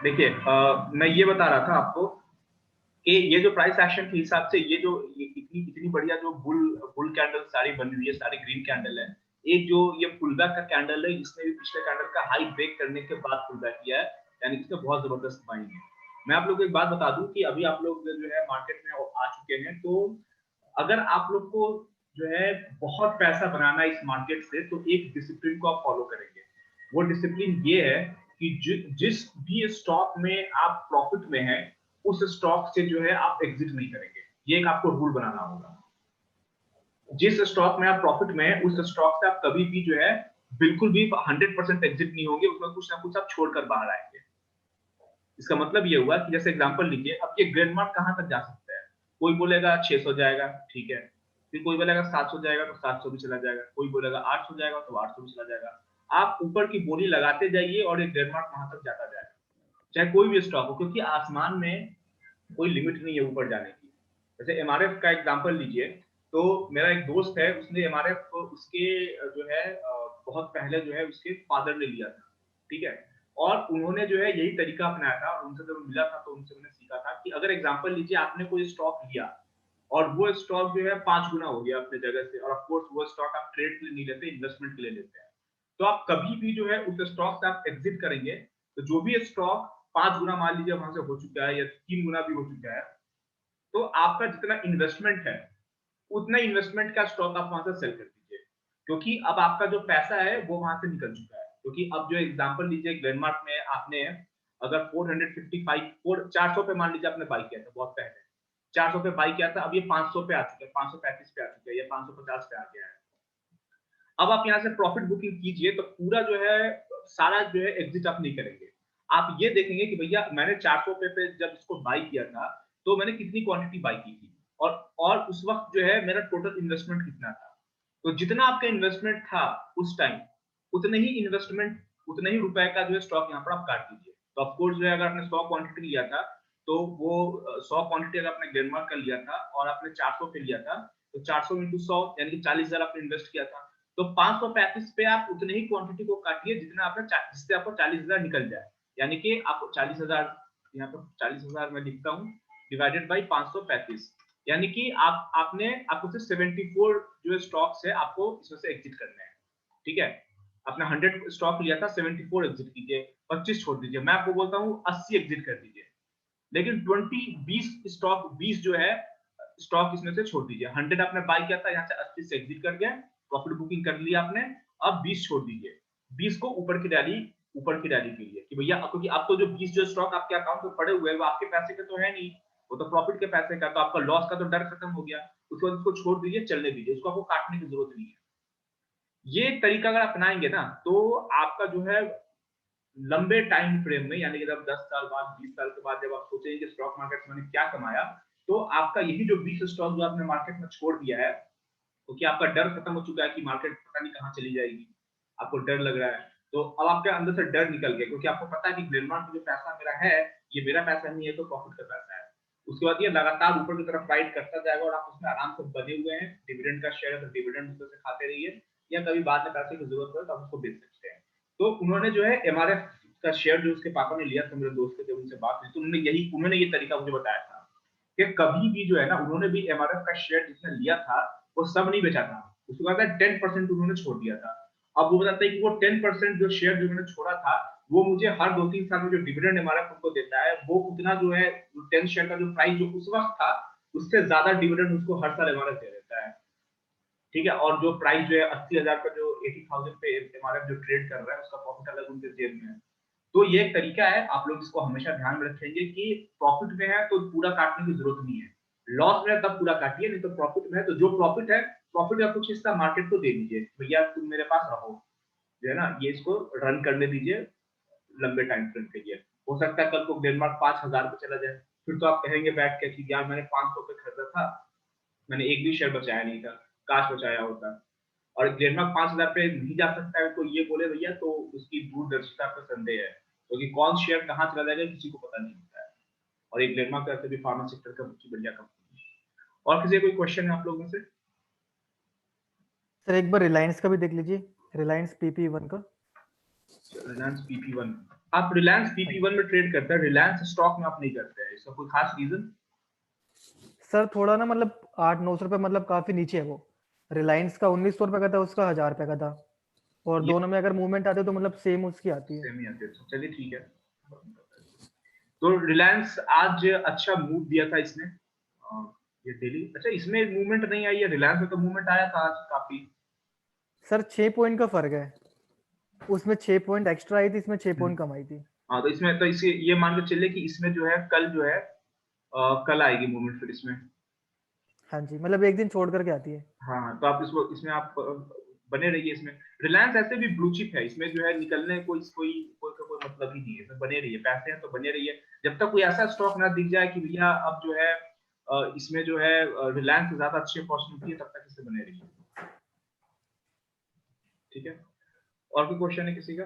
देखिए मैं ये बता रहा था आपको कि ये जो प्राइस एक्शन के हिसाब से ये इतनी इतनी बढ़िया जो बुल बुल कैंडल सारी बनी हुई है, सारी ग्रीन कैंडल है। एक जो ये पुल बैक का कैंडल है, इसने भी पिछले कैंडल का हाई ब्रेक करने के बाद पुल बैक किया है, यानी कि इसमें बहुत जबरदस्त बाइंग है। मैं आप लोग को एक बात बता दूं कि अभी आप लोग जो है मार्केट में आ चुके हैं, तो अगर आप लोग को जो है बहुत पैसा बनाना है इस मार्केट से, तो एक डिसिप्लिन को आप फॉलो करेंगे। वो डिसिप्लिन ये है कि जिस भी स्टॉक में आप प्रॉफिट में हैं, उस स्टॉक से जो है आप एग्जिट नहीं करेंगे। ये एक आपको रूल बनाना होगा। जिस स्टॉक में आप प्रॉफिट में है, उस स्टॉक से आप कभी भी जो है बिल्कुल भी 100% एग्जिट नहीं होंगे, उसमें कुछ ना कुछ आप छोड़कर बाहर आएंगे। इसका मतलब ये हुआ कि जैसे एग्जांपल लीजिए, अब ये ग्रैंड मार्क कहां तक जा सकता है? कोई बोलेगा 600 जाएगा, ठीक है। फिर कोई बोलेगा 700 जाएगा, तो 700 भी चला जाएगा। कोई बोलेगा 800 जाएगा, तो 800 भी चला जाएगा। आप ऊपर की बोली लगाते जाइए और ये ग्रैंड मार्क वहां तक जाता जाएगा, चाहे कोई भी स्टॉक हो, क्योंकि आसमान में कोई लिमिट नहीं है ऊपर जाने की। जैसे एमआरएफ का एग्जांपल लीजिए, तो मेरा एक दोस्त है, उसने एमआरएफ उसके जो है बहुत पहले जो है उसके फादर ने लिया था, ठीक है। और उन्होंने जो है यही तरीका अपनाया था, और उनसे जब मिला था तो उनसे मैंने सीखा था कि अगर एग्जांपल लीजिए आपने कोई स्टॉक लिया और वो स्टॉक जो है 5 गुना हो गया अपने जगह से, और ऑफ कोर्स वो स्टॉक आप ट्रेड के लिए नहीं लेते, इन्वेस्टमेंट के लिए लेते हैं, तो आप कभी भी जो है उस स्टॉक से आप एग्जिट करेंगे, तो जो भी स्टॉक 5 गुना मान लीजिए वहां से हो चुका है, या 3 गुना भी हो चुका है, तो आपका जितना इन्वेस्टमेंट है, उतना इन्वेस्टमेंट का स्टॉक आप वहां से सेल कर दीजिए, क्योंकि अब आपका जो पैसा है वो वहां से निकल चुका है। क्योंकि अब जो एग्जांपल लीजिए, ग्लेनमार्क में आपने अगर 455 400 पे मान लीजिए आपने बाई किया था बहुत पहले, 400 पे बाई किया था, अब ये 500 पे आ चुका है, 535 पे आ चुका है, या 550 पे आ गया है। अब आप यहाँ से प्रॉफिट बुकिंग कीजिए, तो पूरा जो है सारा जो है एग्जिट आप नहीं करेंगे। आप ये देखेंगे कि भैया मैंने 400 पे जब इसको बाई किया था, तो मैंने कितनी क्वांटिटी बाई की थी, और उस वक्त जो है मेरा टोटल इन्वेस्टमेंट कितना था। तो जितना आपका इन्वेस्टमेंट था उस टाइम, उतने ही रुपए का जो है स्टॉक यहाँ पर आप काट दीजिए। तो ऑफकोर्स जो है अगर आपने 100 क्वांटिटी लिया था, तो वो 100 क्वांटिटी अगर आपने ग्लेनमार्क का लिया था और आपने 400 पे लिया था, तो 400 इंटू 100 यानी कि 40,000 आपने इन्वेस्ट किया था। तो 535 पे आप उतने ही क्वांटिटी को काटिए जितना आपने, जिससे आपको 40,000 निकल जाए। यानी कि आपको 40,000, यहाँ पर 40,000 मैं लिखता हूँ, डिवाइडेड बाई 535, यानी कि आपको सिर्फ 74 जो स्टॉक है आपको इसमें से एग्जिट करने हैं, ठीक है। अपना 100 स्टॉक लिया था, 74 एग्जिट कीजिए, 25 छोड़ दीजिए। मैं आपको बोलता हूँ 80 एग्जिट कर दीजिए, लेकिन 20 जो है स्टॉक इसमें से छोड़ दीजिए। 100 आपने बाय किया था, यहाँ से 80 से एग्जिट कर गया, प्रॉफिट बुकिंग कर लिया आपने। अब 20 छोड़ दीजिए, 20 को ऊपर की रैली के लिए, कि भैया क्योंकि आपको जो 20 जो स्टॉक आपके अकाउंट में पड़े हुए हैं वो आपके पैसे के तो है नहीं, वो तो प्रॉफिट के पैसे का, तो आपका लॉस का तो डर खत्म हो गया। उसके बाद उसको छोड़ दीजिए, चलने दीजिए, उसको आपको काटने की जरूरत नहीं है। ये तरीका अगर अपनाएंगे ना, तो आपका जो है लंबे टाइम फ्रेम में, यानी कि जब 10 साल बाद, 20 साल के बाद जब आप सोचेंगे कि स्टॉक मार्केट में मैंने क्या कमाया, तो आपका यही जो 20 स्टॉक जो आपने मार्केट में छोड़ दिया है, क्योंकि आपका डर खत्म हो चुका है कि मार्केट पता नहीं कहाँ चली जाएगी, आपको डर लग रहा है, तो अब आपके अंदर से डर निकल गया, क्योंकि आपको पता है कि ग्लेनमार्क में जो पैसा मेरा है, ये मेरा पैसा नहीं है, तो प्रॉफिट का पैसा है। उसके बाद ये लगातार ऊपर की तरफ फाइट करता जाएगा, और आप उसमें आराम से बने हुए हैं। डिविडेंड का शेयर है तो डिविडेंड उसमें से खाते रहिए, या कभी बाद में पैसे की जरूरत पड़े तो आप उसको बेच सकते हैं। तो उन्होंने जो है एमआरएफ का शेयर जो उसके पापा ने लिया था, मेरे दोस्त से जब उनसे बात हुई, तो उन्होंने ये तरीका मुझे बताया था कि कभी भी जो है ना, उन्होंने भी एमआरएफ का शेयर जिसने लिया था वो सब नहीं बेचा था, उसके बाद 10% उन्होंने छोड़ दिया था। अब वो बताता है कि वो 10% जो शेयर जो मैंने छोड़ा था, वो मुझे हर 2-3 साल में जो डिविडेंड एमआरएफ उनको देता है, वो उतना जो है 10 शेयर का जो प्राइस जो उस वक्त था, उससे ज्यादा डिविडेंड उसको हर साल एमआरएफ दे देता है, ठीक है। और जो प्राइस जो है 80,000 का, जो 80,000 पे एमआरएफ जो ट्रेड कर रहा है, उसका प्रॉफिट अलग उनके जेब में है। तो ये एक तरीका है, आप लोग इसको हमेशा ध्यान में रखेंगे कि प्रॉफिट में है तो पूरा काटने की जरूरत नहीं है, लॉस में है तब पूरा काटिए, नहीं तो प्रॉफिट में है तो जो प्रॉफिट है, प्रॉफिट का कुछ हिस्सा मार्केट को दे दीजिए, भैया तुम मेरे पास रहो, जो है ना, ये इसको रन करने दीजिए लंबे टाइम फ्रेम के लिए। हो सकता है कल को डेनमार्क 5,000 पे चला जाए, फिर तो आप कहेंगे बैठ के कि यार मैंने 500 पे खरीदा था, मैंने एक भी शेयर बचाया नहीं था, काश बचाया होता। और डेनमार्क 5,000 पे नहीं जा सकता है, तो ये बोले भैया, तो उसकी दूरदर्शिता पर संदेह है, क्योंकि कौन शेयर कहाँ चला जाएगा किसी को पता नहीं होता है। और एक डेनमार्क का भी फार्मा सेक्टर का बहुत बढ़िया कंपनी है। और किसी कोई क्वेश्चन है आप लोगों से? सर एक बार रिलायंस का भी देख लीजिए, रिलायंस PP1 का। रिलायंस PP1, आप रिलायंस PP1 में ट्रेड करते हैं, रिलायंस स्टॉक में आप नहीं करते हैं, इसका कोई खास रीजन? सर थोड़ा ना मतलब 800-900 रुपए मतलब काफी नीचे है वो। रिलायंस का 1900 रुपए का था, उसका 1000 रुपए का था। और ये दोनों में अगर मूवमेंट आते तो मतलब सेम उसकी आती है। सेम ही आते हैं, चलिए ठीक है। तो रिलायंस आज अच्छा मूव दिया था इसने, ये डेली, अच्छा इसमें मूवमेंट नहीं आई है, रिलायंस में तो मूवमेंट आया था आज काफी। सर 6 पॉइंट का फर्क है, उसमें 6 पॉइंट एक्स्ट्रा आई थी, इसमें 6 पॉइंट कम आई थी। हाँ, तो इसमें तो इसे ये मान के चलिए कि इसमें जो है कल जो है कल आएगी मूवमेंट फिर इसमें। हाँ जी, मतलब एक दिन छोड़ करके आती है। हाँ, तो आप इसको इसमें आप बने रहिए इसमें। रिलायंस ऐसे भी ब्लू चिप है, इसमें जो है निकलने कोई कोई कोई का कोई मतलब ही नहीं है, इसमें बने रहिए, पैसे हैं तो बने रहिए। जब तक कोई ऐसा स्टॉक ना दिख जाए कि भैया अब जो है इसमें जो है रिलायंस से ज्यादा अच्छी अपॉर्चुनिटी है, तब तक इससे बने रहिए। ठीक है, और कोई क्वेश्चन है किसी का?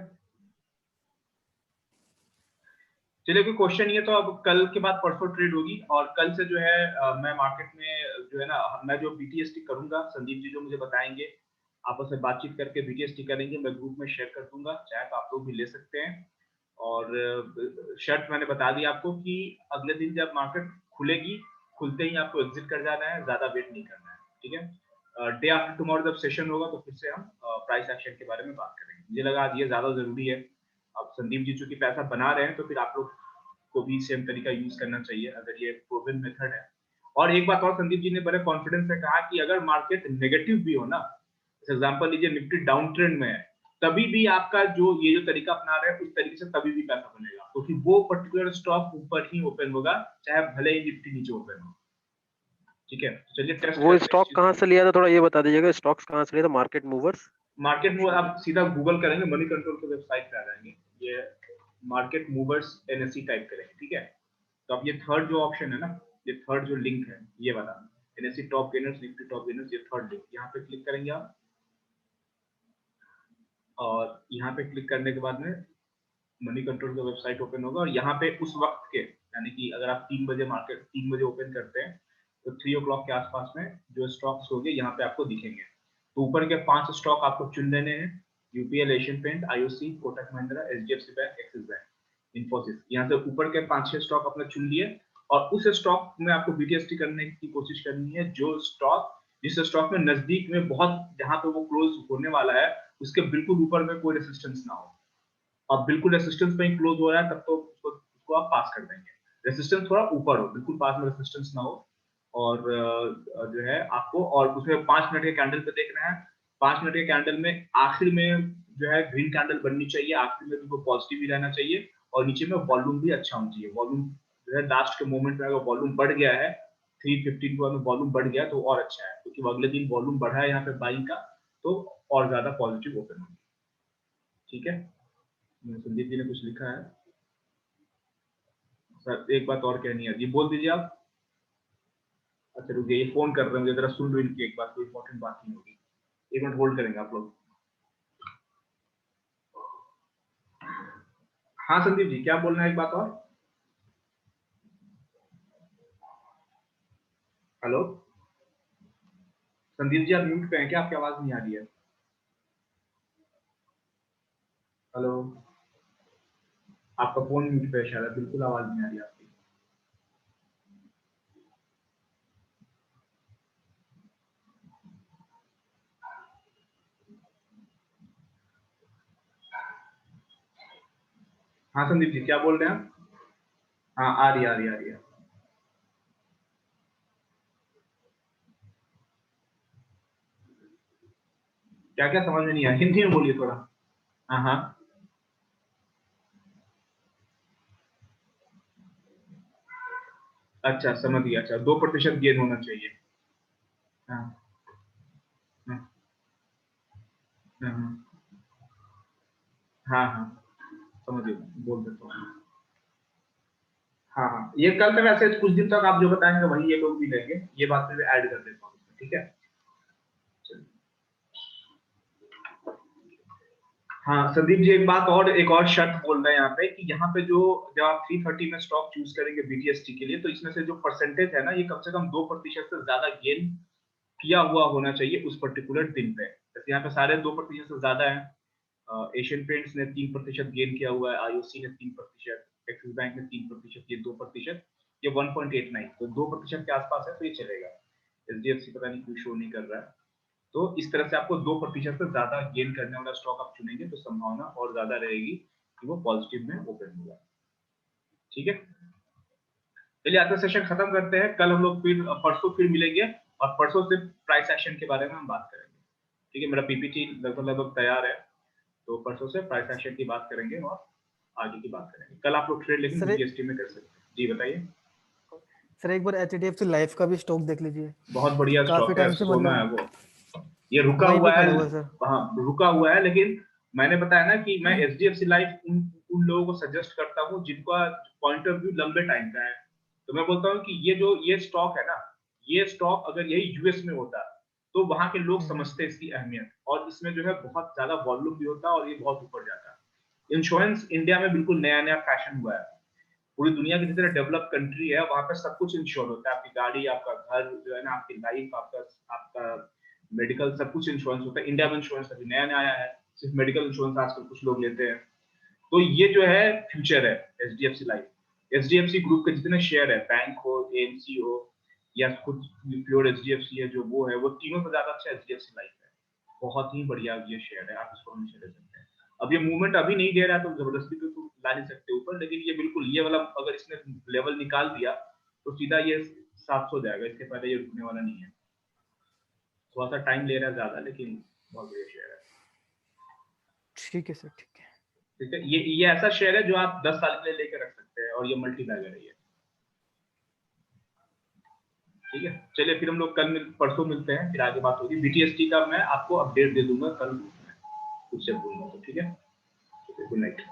चलिए, कोई क्वेश्चन नहीं है तो अब कल के बाद परसों ट्रेड होगी, और कल से जो है मैं मार्केट में जो है ना, मैं जो BTST करूंगा, संदीप जी जो मुझे बताएंगे, आपस में बातचीत करके BTST करेंगे, मैं ग्रुप में शेयर कर दूंगा, चाहे तो आप लोग भी ले सकते हैं। और शर्त मैंने बता दी आपको कि अगले दिन जब मार्केट खुलेगी, खुलते ही आपको एग्जिट कर जाना है, ज्यादा वेट नहीं करना है। ठीक है, डे आफ्टर टुमारो जब सेशन होगा तो फिर से हम प्राइस एक्शन के बारे में बात करेंगे। मुझे लगा आज ये ज्यादा जरूरी है। अब संदीप जी चूंकि पैसा बना रहे हैं, तो फिर आप लोग को भी सेम तरीका यूज करना चाहिए, अगर ये प्रूवन मेथड है। और एक बात और, संदीप जी ने बड़े कॉन्फिडेंस से कहा कि अगर मार्केट नेगेटिव भी हो ना, एग्जांपल लीजिए निफ्टी डाउन ट्रेंड में है, तभी भी आपका जो ये जो तरीका अपना रहे हैं उस तरीके से तभी भी पैसा बनेगा, क्योंकि तो वो पर्टिकुलर स्टॉक ऊपर ही ओपन होगा, चाहे भले ही निफ्टी नीचे ओपन हो। ठीक है, चलिए टेस्ट वो करते हैं इस स्टॉक चीज कहाँ को। से लिया था, थोड़ा ये बता दीजिएगा, स्टॉक्स कहाँ से लिया था, मार्केट मूवर्स? मार्केट मूवर आप सीधा गूगल करेंगे, मनी कंट्रोल की वेबसाइट पे आ जाएंगे, ये मार्केट मूवर्स NSE टाइप करेंगे। ठीक है, तो अब ये थर्ड जो ऑप्शन है ना, ये थर्ड जो लिंक है ये वाला, NSE top gainers, Nifty top gainers, ये थर्ड लिंक, यहाँ पे क्लिक करेंगे आप। और यहाँ पे क्लिक करने के बाद में मनी कंट्रोल का वेबसाइट ओपन होगा, और यहाँ पे उस वक्त के, यानी कि अगर आप 3 बजे मार्केट 3 बजे ओपन करते हैं, तो 3 o'clock के आसपास में जो स्टॉक्स होंगे यहाँ पे आपको दिखेंगे। तो ऊपर के 5 स्टॉक आपको चुन लेने हैं, UPL, Asian paint, IOC, Kotak Mahindra, HDFC bank, Axis bank, Infosys. यहाँ से ऊपर के 5-6 स्टॉक अपने चुन लिए, और उस स्टॉक में आपको BTST करने की कोशिश करनी है, जो स्टॉक, जिस स्टॉक में नजदीक में बहुत, जहां पे वो क्लोज होने वाला है, उसके बिल्कुल ऊपर में कोई रेसिस्टेंस ना हो। अब बिल्कुल रेसिस्टेंस पे ही क्लोज हो रहा है, तब तो उसको आप पास कर देंगे। रेसिस्टेंस थोड़ा ऊपर हो, बिल्कुल पास में रेसिस्टेंस ना हो। और जो है आपको, और उसमें 5 मिनट के कैंडल पे देखना है। 5 मिनट के कैंडल में आखिर में जो है ग्रीन कैंडल बननी चाहिए, आखिर में तुमको पॉजिटिव भी रहना चाहिए, और नीचे में वॉल्यूम भी अच्छा होना चाहिए। वॉल्यूम जो है लास्ट के मोमेंट में अगर वॉल्यूम बढ़ गया है, 315 को वॉल्यूम बढ़ गया तो और अच्छा है, क्योंकि अगले दिन वॉल्यूम बढ़ा है यहाँ पे बाइंग का, तो और ज्यादा पॉजिटिव ओपन होगी। ठीक है, संदीप जी ने कुछ लिखा है सर, एक बात और कहनी है जी, बोल दीजिए आप। अच्छा रुकिए, ये फोन कर रहे हैं मुझे, जरा सुन लो इनकी एक बात, कोई इंपॉर्टेंट बात नहीं होगी। 1 मिनट होल्ड करेंगे आप लोग। हाँ संदीप जी, क्या बोलना है, एक बात और। हेलो संदीप जी, आप म्यूट पे हैं क्या, आपकी आवाज नहीं आ रही है। हेलो, आपका फोन म्यूट पे है शायद, बिल्कुल आवाज नहीं आ रही आपकी। हाँ संदीप जी, क्या बोल रहे हैं आप? हाँ, आ रही, आ रही, आ रही है। क्या क्या समझ में नहीं आया, हिंदी में बोलिए थोड़ा। हाँ हाँ, अच्छा समझ गया, अच्छा 2% गेन होना चाहिए। हाँ हाँ हाँ हाँ हाँ, समझ गया, बोल देता हूँ। हाँ हाँ, ये कल तक ऐसे कुछ दिन तक आप जो बताएंगे वही ये लोग भी लेंगे, ये बात मैं ऐड कर देता हूँ, ठीक है। चलिए। हाँ संदीप जी, एक बात और, एक और शर्त बोल रहे हैं यहाँ पे, कि यहाँ पे जो, जब आप 330 में स्टॉक चूज करेंगे BTST के लिए, तो इसमें से जो परसेंटेज है ना, ये कम से कम 2% से ज्यादा गेन किया हुआ होना चाहिए उस पर्टिकुलर दिन पे। जैसे यहाँ पे सारे 2% से ज्यादा है, एशियन पेंट्स ने 3% गेन किया हुआ है, आईओसी ने 3%, एक्सिस बैंक ने 3%, ये 2%, ये 1.89, तो 2% के आसपास है, तो ये चलेगा। एचडीएफसी पता नहीं क्यों शो नहीं कर रहा है। तो इस तरह से आपको 2% से ज्यादा गेन करने वाला स्टॉक आप चुनेंगे तो संभावना और ज्यादा रहेगी कि वो पॉजिटिव में ओपन होगा। ठीक है, चलिए आज का सेशन खत्म करते हैं। कल हम लोग फिर परसों फिर मिलेंगे और परसों से प्राइस एक्शन के बारे में हम बात करेंगे। ठीक है, मेरा पीपीटी लगभग तैयार है, तो परसों से प्राइस एक्शन की बात करेंगे और आगे की बात करेंगे। कल आप लोग ट्रेड लेकिन बीटीएसटी में कर सकते हैं। जी बताइए सर। एक बार एचडीएफसी लाइफ का भी स्टॉक देख लीजिए, बहुत बढ़िया काफी स्टॉक है, टाइम से सोना है मतलब वो, ये रुका वहीं पे हुआ है। खड़ा हुआ है सर। हाँ रुका हुआ है, लेकिन मैंने बताया ना कि मैं एचडीएफसी लाइफ उन लोगों को सजेस्ट करता हूँ जिनका पॉइंट ऑफ व्यू लंबे टाइम का है। तो मैं बोलता हूँ कि ये स्टॉक है ना, ये स्टॉक अगर यही यूएस में होता तो वहां के लोग समझते हैं इसकी अहमियत, और इसमें जो है बहुत ज्यादा वॉल्यूम भी होता और ये बहुत ऊपर जाता। इंश्योरेंस इंडिया में बिल्कुल नया नया फैशन हुआ है। पूरी दुनिया की जितने डेवलप कंट्री है वहां पे सब कुछ इंश्योर होता है, आपकी गाड़ी, आपका घर जो है ना, आपकी लाइफ, आपका मेडिकल, सब कुछ इंश्योरेंस होता है। इंडिया में इंश्योरेंस अभी नया नया आया है, सिर्फ मेडिकल इंश्योरेंस आजकल कुछ लोग लेते हैं। तो ये जो है फ्यूचर है एचडीएफसी लाइफ। एचडीएफसी ग्रुप के जितने शेयर है, बैंक हो, एएमसी हो या खुद प्योर एचडीएफसी है जो वो है, वो तीनों से ज्यादा अच्छा एचडीएफसी लाइफ है। बहुत ही बढ़िया ये शेयर है, आप इसको हमेशा ले सकते हैं। अब ये मूवमेंट अभी नहीं दे रहा है तो जबरदस्ती तो ला नहीं सकते ऊपर, लेकिन ये बिल्कुल ये वाला अगर इसने लेवल निकाल दिया तो सीधा ये 700 जाएगा, इसके पहले ये रुकने वाला नहीं है। थोड़ा सा टाइम ले रहा है ज्यादा, लेकिन बहुत बढ़िया शेयर है। ठीक है सर, ठीक है। ठीक है, ये ऐसा शेयर है जो आप 10 साल के लिए लेके रख सकते हैं और ये मल्टी बैगर है ये। ठीक है, चलिए फिर हम लोग परसों मिलते हैं, फिर आगे बात होगी। बीटीएसटी का मैं आपको अपडेट दे दूंगा कल कुछ से बोलूंगा, तो ठीक है, गुड नाइट।